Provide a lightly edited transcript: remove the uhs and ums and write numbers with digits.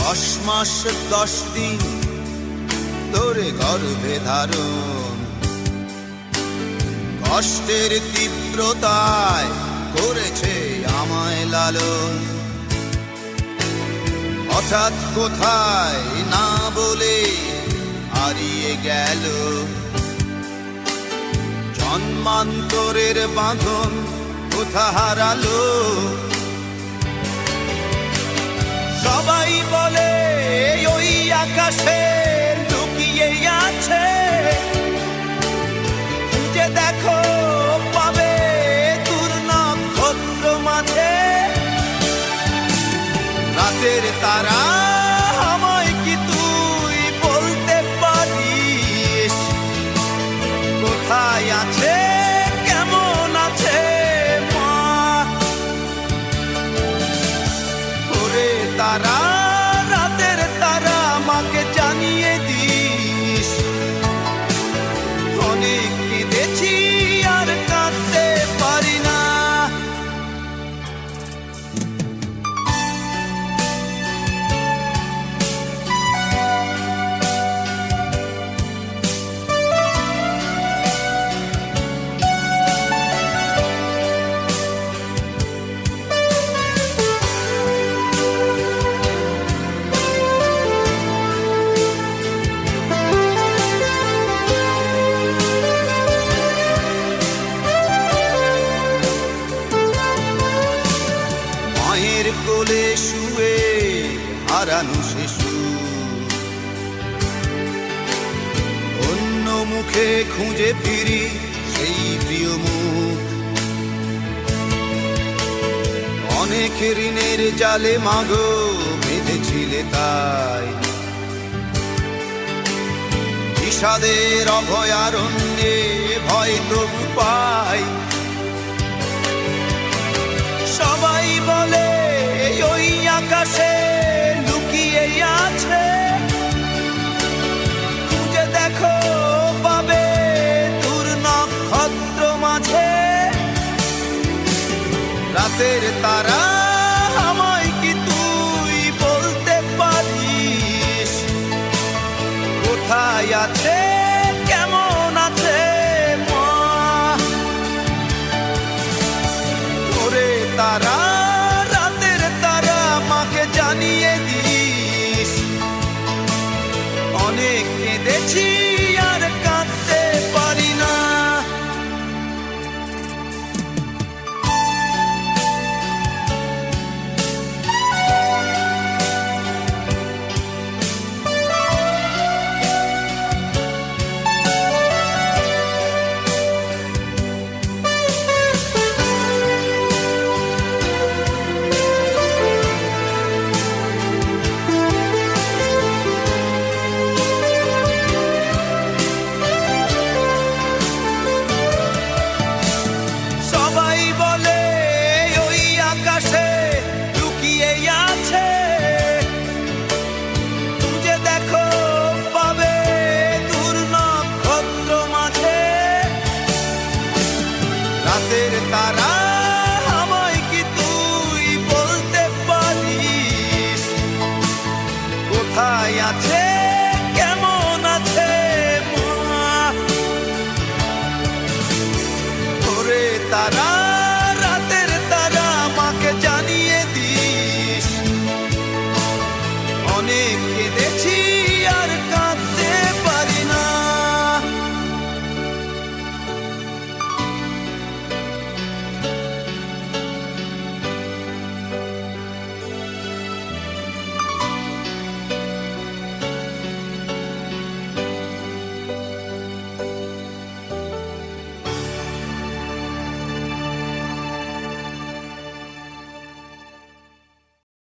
10 মাস 10 দিন তোরে গর্ভে ধারণ, কষ্টের তীব্রতায় করেছে আমায় লালন। হঠাৎ কোথায় না বলে হারিয়ে গেল, জন্মান্তরের বাঁধন কোথা হারালো। সবাই বলে ওই আকাশে লুকিয়ে আছে, খুঁজে দেখো পাবে দূর নক্ষত্র মাঝে। রাতের তারা আমায় কি তুই বলতে পারিস, কোথায় আছে কেমন আছে মা? ওরে তারা, রাতের তারা, মাকে জানিয়ে দিস। অনেক কেঁদেছি আর কাঁদতে পারি না। মায়ের কোলে শুয়ে হারানো শিশু, অন্য মুখে খুঁজে ফিরি সেই প্রিয় মুখ। অনেক ঋণের জালে মাগো বেঁধেছিলে তাই, বিষাদের অভয়ারণ্যে ভয় তবু পাই। সবাই বলে ওই আকাশে লুকিয়ে আছে, খুঁজে দেখো পাবে দূর নক্ষত্র মাঝে। রাতের তারা আমায় কি তুই বলতে পারিস, কোথায় আছে কেমন আছে মা? ওরে তারা, রাতের তারা, মাকে জানিয়ে দিস। অনেক কেঁদেছি আর কাঁদতে পারি না। সবাই বলে ওই আকাশে লুকিয়ে আছে, খুঁজে দেখো পাবে দূর নক্ষত্র মাঝে। রাতের তারা আমায় কি তুই বলতে পারিস, কোথায় আছে